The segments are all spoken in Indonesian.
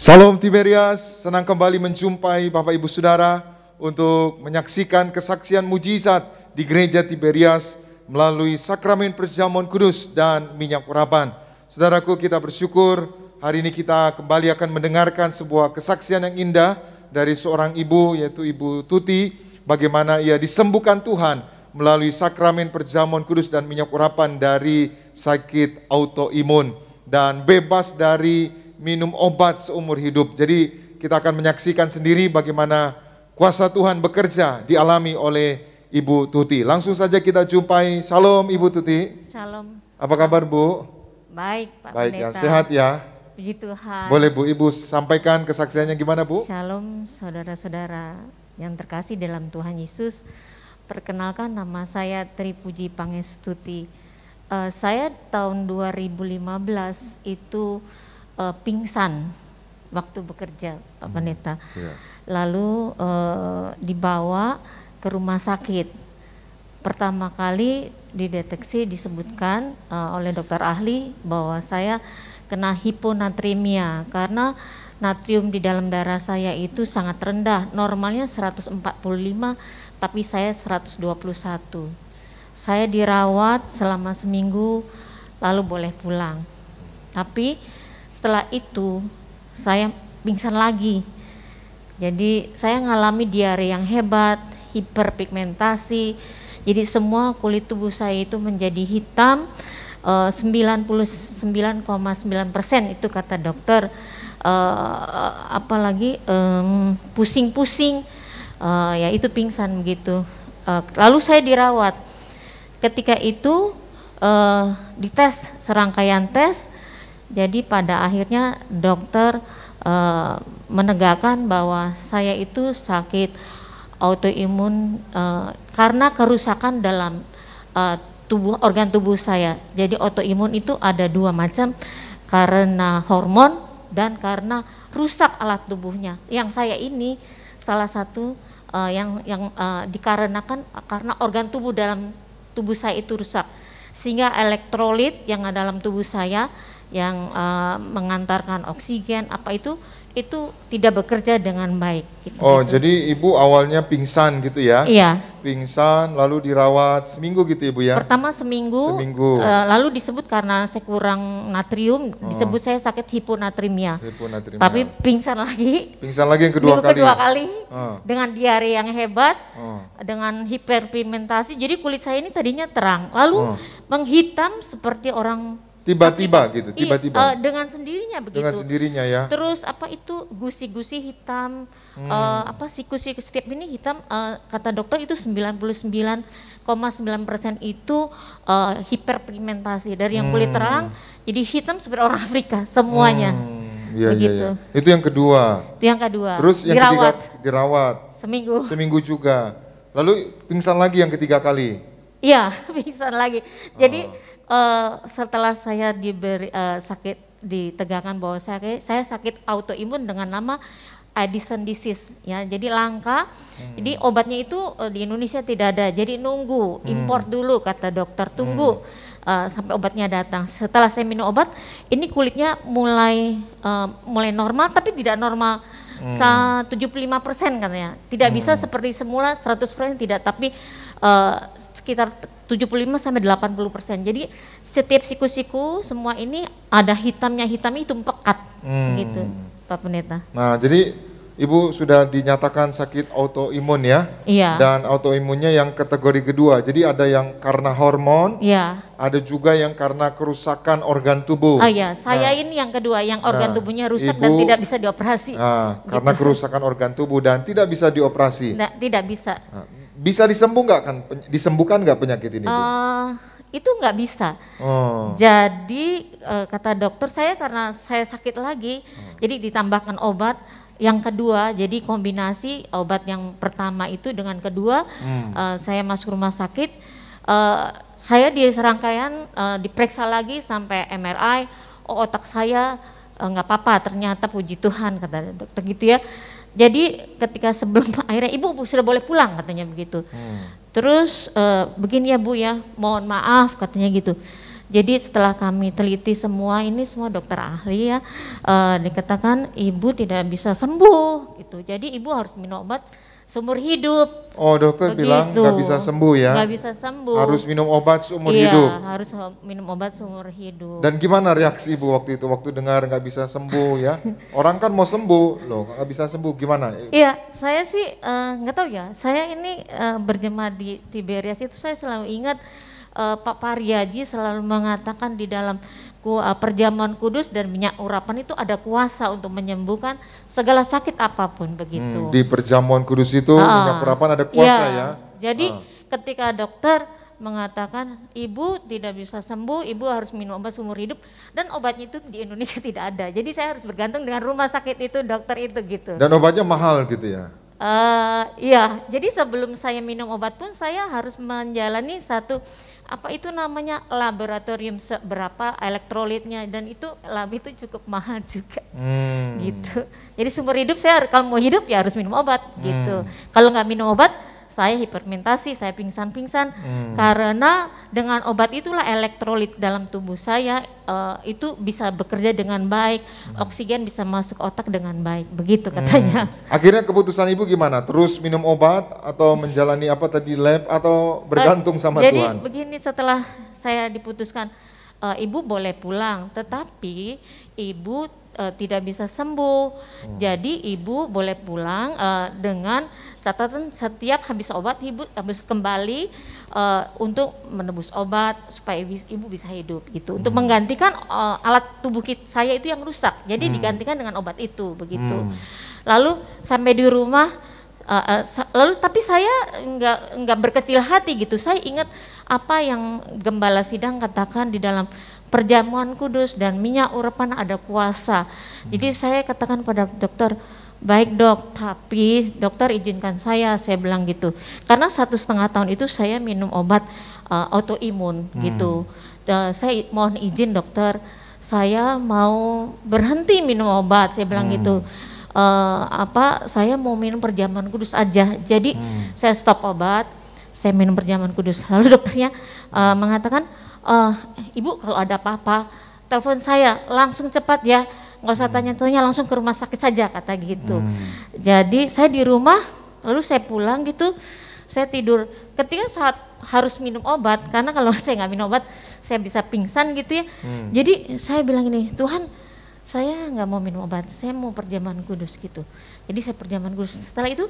Salam Tiberias, senang kembali menjumpai Bapak Ibu Saudara untuk menyaksikan kesaksian mujizat di Gereja Tiberias melalui sakramen perjamuan kudus dan minyak urapan. Saudaraku, kita bersyukur hari ini kita kembali akan mendengarkan sebuah kesaksian yang indah dari seorang ibu, yaitu Ibu Tuti, bagaimana ia disembuhkan Tuhan melalui sakramen perjamuan kudus dan minyak urapan dari sakit autoimun dan bebas dari minum obat seumur hidup. Jadi kita akan menyaksikan sendiri bagaimana kuasa Tuhan bekerja dialami oleh Ibu Tuti. Langsung saja kita jumpai. Salam Ibu Tuti. Shalom. Apa kabar Bu? Baik Pak Baik ya, Pendeta. sehat ya? Puji Tuhan. Boleh Bu, Ibu sampaikan kesaksiannya gimana Bu? Shalom saudara-saudara yang terkasih dalam Tuhan Yesus. Perkenalkan, nama saya Tri Puji Pangestuti. Saya tahun 2015 itu pingsan waktu bekerja Pak Pendeta. Lalu dibawa ke rumah sakit. Pertama kali dideteksi, disebutkan oleh dokter ahli bahwa saya kena hiponatremia karena natrium di dalam darah saya itu sangat rendah. Normalnya 145, tapi saya 121. Saya dirawat selama seminggu lalu boleh pulang. Tapi setelah itu saya pingsan lagi. Jadi saya ngalami diare yang hebat, hiperpigmentasi. Jadi semua kulit tubuh saya itu menjadi hitam, 99,9% itu kata dokter. Apalagi pusing-pusing, ya itu pingsan begitu. Lalu saya dirawat. Ketika itu dites serangkaian tes. Jadi pada akhirnya dokter menegakkan bahwa saya itu sakit autoimun karena kerusakan dalam organ tubuh saya. Jadi autoimun itu ada dua macam, karena hormon dan karena rusak alat tubuhnya. Yang saya ini salah satu yang dikarenakan karena organ tubuh dalam tubuh saya itu rusak, sehingga elektrolit yang ada dalam tubuh saya yang mengantarkan oksigen itu tidak bekerja dengan baik. Oh, gitu. Jadi Ibu awalnya pingsan gitu ya? Iya. Pingsan lalu dirawat seminggu gitu Ibu ya? Pertama seminggu. Lalu disebut karena saya kurang natrium, disebut saya sakit hiponatremia. Tapi pingsan lagi. Pingsan lagi yang kedua kali. Dengan diare yang hebat, dengan hiperpigmentasi. Jadi kulit saya ini tadinya terang, lalu menghitam seperti orang tiba-tiba gitu, tiba-tiba. Dengan sendirinya begitu. Dengan sendirinya ya. Terus gusi-gusi hitam, sikus-sikus setiap ini hitam, kata dokter itu 99,9% itu hiperpigmentasi. Dari yang kulit terang jadi hitam seperti orang Afrika semuanya. Begitu. Iya. Itu yang kedua. Terus yang ketiga dirawat. Seminggu juga. Lalu pingsan lagi yang ketiga kali. Iya, pingsan lagi. Jadi setelah saya diberi ditegakkan bahwa saya sakit autoimun dengan nama Addison disease ya, jadi langka. Jadi obatnya itu di Indonesia tidak ada, jadi nunggu impor dulu kata dokter, tunggu sampai obatnya datang. Setelah saya minum obat, ini kulitnya mulai normal, tapi tidak normal 75% katanya. Tidak bisa seperti semula 100% tidak, tapi sekitar 75-80%. Jadi setiap siku-siku semua ini ada hitam itu pekat gitu Pak Pendeta. Nah, jadi Ibu sudah dinyatakan sakit autoimun ya? Iya. Dan autoimunnya yang kategori kedua. Jadi ada yang karena hormon, iya. Ada juga yang karena kerusakan organ tubuh. Iya, saya ini yang kedua, yang organ tubuhnya rusak dan tidak bisa dioperasi. Karena kerusakan organ tubuh dan tidak bisa dioperasi. Tidak bisa. Bisa disembuhkan nggak penyakit ini, Bu? Itu nggak bisa. Jadi kata dokter karena saya sakit lagi, jadi ditambahkan obat yang kedua. Jadi kombinasi obat yang pertama itu dengan kedua, saya masuk rumah sakit. Saya di serangkaian diperiksa lagi sampai MRI. Otak saya nggak apa-apa, ternyata puji Tuhan kata dokter gitu ya. Jadi ketika sebelum akhirnya ibu sudah boleh pulang katanya begitu. Terus begini ya Bu ya, mohon maaf katanya gitu. Jadi setelah kami teliti semua ini semua dokter ahli ya, dikatakan ibu tidak bisa sembuh gitu. Jadi ibu harus minum obat seumur hidup. Oh, dokter bilang nggak bisa sembuh ya? Nggak bisa sembuh. Harus minum obat seumur iya, hidup. Iya, harus minum obat seumur hidup. Dan gimana reaksi ibu waktu itu, waktu dengar nggak bisa sembuh ya? Orang kan mau sembuh, loh nggak bisa sembuh, gimana? Iya, saya sih nggak tahu ya. Saya ini berjemaat di Tiberias itu saya selalu ingat Pak Pariaji selalu mengatakan di dalam perjamuan kudus dan minyak urapan itu ada kuasa untuk menyembuhkan segala sakit apapun begitu. Di perjamuan kudus itu minyak urapan ada kuasa ya? Jadi ketika dokter mengatakan ibu tidak bisa sembuh, ibu harus minum obat seumur hidup, dan obatnya itu di Indonesia tidak ada. Jadi saya harus bergantung dengan rumah sakit itu, dokter itu gitu. Dan obatnya mahal gitu ya? Iya, jadi sebelum saya minum obat pun saya harus menjalani satu apa itu namanya laboratorium seberapa elektrolitnya, dan itu lab itu cukup mahal juga gitu. Jadi seumur hidup saya kalau mau hidup ya harus minum obat gitu. Kalau nggak minum obat saya hipermentasi, saya pingsan-pingsan karena dengan obat itulah elektrolit dalam tubuh saya itu bisa bekerja dengan baik, oksigen bisa masuk otak dengan baik, begitu katanya. Akhirnya keputusan ibu gimana? Terus minum obat atau menjalani apa tadi lab atau bergantung sama jadi Tuhan? Jadi begini, setelah saya diputuskan ibu boleh pulang, tetapi ibu tidak bisa sembuh. Jadi ibu boleh pulang dengan catatan setiap habis obat ibu habis kembali untuk menebus obat supaya ibu bisa hidup gitu. Untuk menggantikan alat tubuh saya itu yang rusak. Jadi digantikan dengan obat itu begitu. Lalu sampai di rumah lalu tapi saya enggak berkecil hati gitu. Saya ingat apa yang Gembala Sidang katakan di dalam perjamuan kudus dan minyak urapan ada kuasa. Jadi saya katakan pada dokter, baik dok, tapi dokter izinkan saya bilang gitu. Karena 1,5 tahun itu saya minum obat autoimun gitu. Saya mohon izin dokter, saya mau berhenti minum obat, saya bilang gitu. Saya mau minum perjamuan kudus aja. Jadi saya stop obat, saya minum perjamuan kudus. Lalu dokternya mengatakan, ibu kalau ada apa-apa telepon saya langsung cepat ya, nggak usah tanya-tanya, langsung ke rumah sakit saja kata gitu. Jadi saya di rumah, lalu saya pulang gitu, saya tidur. Ketika saat harus minum obat, karena kalau saya nggak minum obat saya bisa pingsan gitu ya. Jadi saya bilang ini, Tuhan saya nggak mau minum obat, saya mau perjamuan kudus gitu. Jadi saya perjamuan kudus. Setelah itu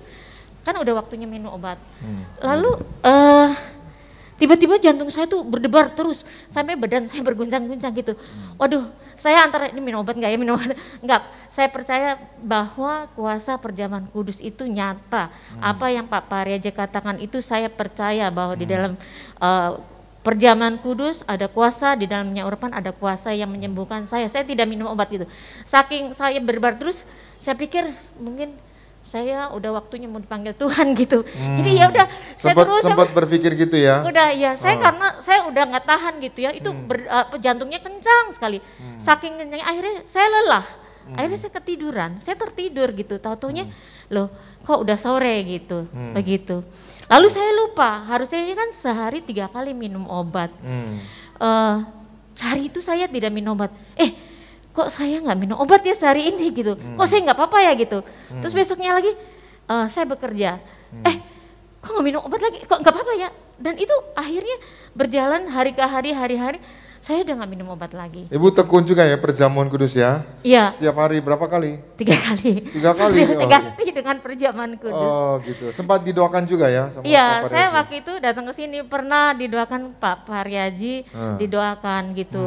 kan udah waktunya minum obat. Lalu tiba-tiba jantung saya tuh berdebar terus sampai badan saya berguncang-guncang gitu. Waduh, saya antara ini minum obat enggak ya, minum obat enggak. Saya percaya bahwa kuasa perjamuan kudus itu nyata. Apa yang Pak Pariaji katakan itu saya percaya bahwa di dalam perjamuan kudus ada kuasa, di dalam minyak urapan ada kuasa yang menyembuhkan saya. Saya tidak minum obat gitu. Saking saya berdebar terus, saya pikir mungkin saya udah waktunya mau dipanggil Tuhan gitu. Jadi ya udah saya terus sempat berpikir gitu ya. Udah ya, saya karena saya udah nggak tahan gitu ya. Itu jantungnya kencang sekali. Saking kencangnya akhirnya saya lelah. Akhirnya saya ketiduran. Saya tertidur gitu. Tahu-taunya loh, kok udah sore gitu. Begitu. Lalu saya lupa, harusnya kan sehari 3 kali minum obat. Hari itu saya tidak minum obat. Kok saya nggak minum obat ya sehari ini gitu, kok saya nggak apa-apa ya gitu. Terus besoknya lagi saya bekerja, kok nggak minum obat lagi, kok nggak apa-apa ya. Dan itu akhirnya berjalan hari ke hari, hari-hari saya udah nggak minum obat lagi. Ibu tekun juga ya perjamuan kudus ya? Iya. Setiap hari berapa kali? 3 kali. 3 kali? Saya ganti dengan perjamuan kudus. Oh gitu, sempat didoakan juga ya? Iya, saya waktu itu datang ke sini pernah didoakan Pak Pariaji, didoakan gitu,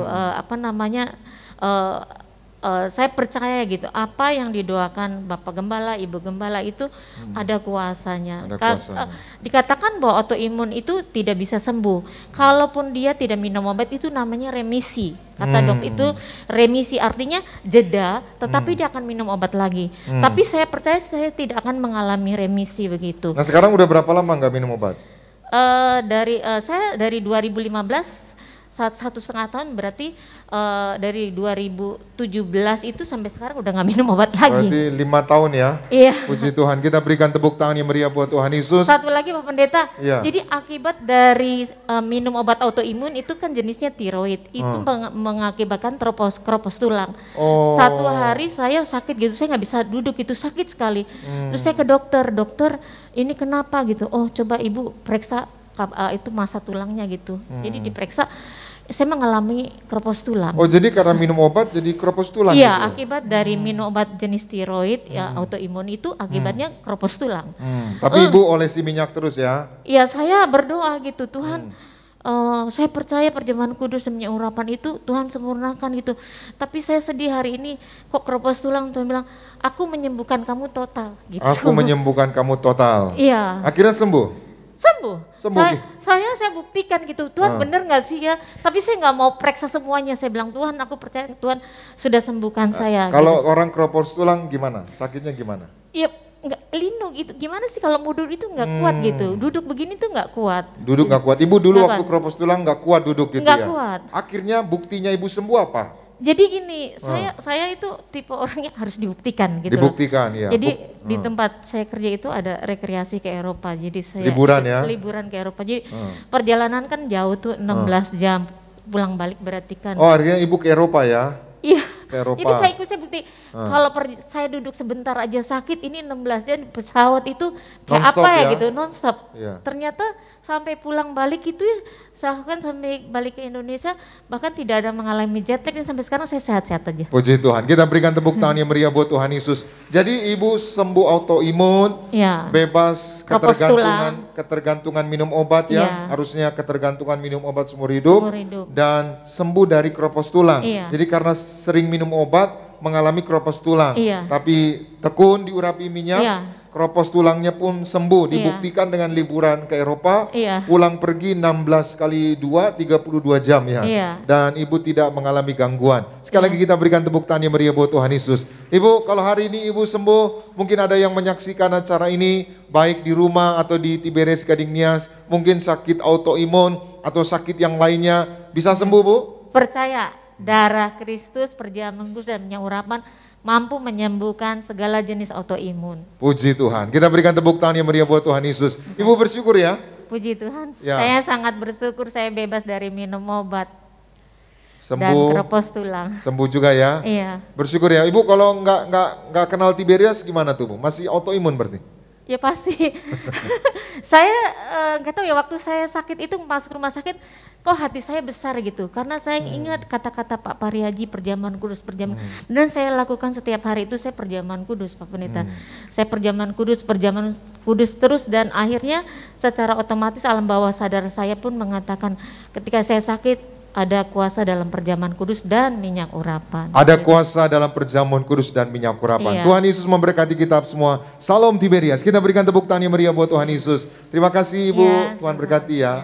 saya percaya gitu, apa yang didoakan Bapak Gembala, Ibu Gembala itu ada kuasanya. Dikatakan bahwa autoimun itu tidak bisa sembuh. Kalaupun dia tidak minum obat itu namanya remisi. Kata dok itu remisi artinya jeda, tetapi dia akan minum obat lagi. Tapi saya percaya saya tidak akan mengalami remisi begitu. Nah sekarang udah berapa lama nggak minum obat? Saya dari 2015 1,5 tahun berarti dari 2017 itu sampai sekarang udah nggak minum obat lagi. Berarti 5 tahun ya. Iya. Puji Tuhan. Kita berikan tepuk tangan yang meriah buat Tuhan Yesus. Satu lagi Pak Pendeta, Iya. jadi akibat dari minum obat autoimun itu kan jenisnya tiroid, itu mengakibatkan kropos tulang. Oh. Satu hari saya sakit gitu, saya nggak bisa duduk, itu sakit sekali. Terus saya ke dokter, ini kenapa gitu? Oh coba ibu periksa itu massa tulangnya gitu. Jadi diperiksa, saya mengalami kropos tulang. Oh jadi karena minum obat jadi kropos tulang? Iya, gitu? akibat dari minum obat jenis tiroid ya autoimun itu akibatnya kropos tulang. Tapi ibu olesi minyak terus ya? Iya, saya berdoa gitu, Tuhan saya percaya perjamuan kudus dan minyak urapan itu Tuhan sempurnakan gitu. Tapi saya sedih hari ini kok kropos tulang, Tuhan bilang aku menyembuhkan kamu total gitu. Aku menyembuhkan kamu total. Iya. Akhirnya sembuh? Sembuh. Sembuh. Saya buktikan gitu, Tuhan bener nggak sih ya? Tapi saya nggak mau periksa semuanya. Saya bilang Tuhan, aku percaya Tuhan sudah sembuhkan saya. Kalau gitu. orang kropos tulang gimana? Sakitnya gimana? Iya, nggak lindung itu. Gimana sih kalau mundur itu nggak kuat gitu? Duduk begini tuh nggak kuat. Duduk nggak kuat. Ibu dulu Nggak waktu kuat. kropos tulang nggak kuat duduk gitu Nggak ya? kuat. Akhirnya buktinya ibu sembuh apa? Jadi gini, saya itu tipe orangnya harus dibuktikan gitu. Dibuktikan ya. Jadi di tempat saya kerja itu ada rekreasi ke Eropa. Jadi saya Liburan ikut ya? liburan ke Eropa. Jadi perjalanan kan jauh tuh 16 jam. Pulang balik berarti kan. Oh akhirnya ibu ke Eropa ya? Iya. Ke Eropa. Jadi saya bukti kalau saya duduk sebentar aja sakit, ini 16 jam pesawat itu kayak Non-stop apa ya ya? gitu, nonstop. Iya. Ternyata sampai pulang balik itu ya, saya kan sampai balik ke Indonesia bahkan tidak ada mengalami jet lag dan sampai sekarang saya sehat-sehat aja. Puji Tuhan. Kita berikan tepuk tangan yang meriah buat Tuhan Yesus. Jadi ibu sembuh autoimun, Ya. bebas Kropos ketergantungan minum obat ya. Iya. Harusnya ketergantungan minum obat seumur hidup. Seumur hidup. Dan sembuh dari kropos tulang. Iya. Jadi karena sering minum obat mengalami kropos tulang. Iya. Tapi tekun diurapi minyak, Iya. kropos tulangnya pun sembuh. Iya. Dibuktikan dengan liburan ke Eropa, Iya. pulang pergi 16 kali 2, 32 jam ya. Iya. Dan ibu tidak mengalami gangguan. Sekali lagi kita berikan tepuk tangan yang meriah buat Tuhan Yesus. Ibu, kalau hari ini ibu sembuh, mungkin ada yang menyaksikan acara ini, baik di rumah atau di Tiberias Gading Nias, mungkin sakit autoimun atau sakit yang lainnya, bisa sembuh Bu? Percaya darah Kristus, perjamuan kudus dan minyak urapan mampu menyembuhkan segala jenis autoimun. Puji Tuhan. Kita berikan tepuk tangan yang meriah buat Tuhan Yesus. Ibu bersyukur ya. Puji Tuhan, Ya. saya sangat bersyukur saya bebas dari minum obat dan Sembuh, kropos tulang. sembuh juga ya. Iya, Bersyukur ya. Ibu kalau nggak kenal Tiberias gimana tuh Bu? Masih autoimun berarti? ya pasti. Saya nggak tahu ya waktu saya sakit itu masuk rumah sakit, kok hati saya besar gitu. Karena saya ingat kata-kata Pak Pariaji perjamuan kudus, dan saya lakukan setiap hari itu saya perjamuan kudus Pak Pendeta. Saya perjamuan kudus terus dan akhirnya secara otomatis alam bawah sadar saya pun mengatakan ketika saya sakit ada kuasa dalam perjamuan kudus dan minyak urapan. Ada kuasa dalam perjamuan kudus dan minyak urapan. Iya. Tuhan Yesus memberkati kita semua. Salam Tiberias. Kita berikan tepuk tangan yang meriah buat Tuhan Yesus. Terima kasih Ibu. Iya, Tuhan sama-sama. berkati ya. Iya,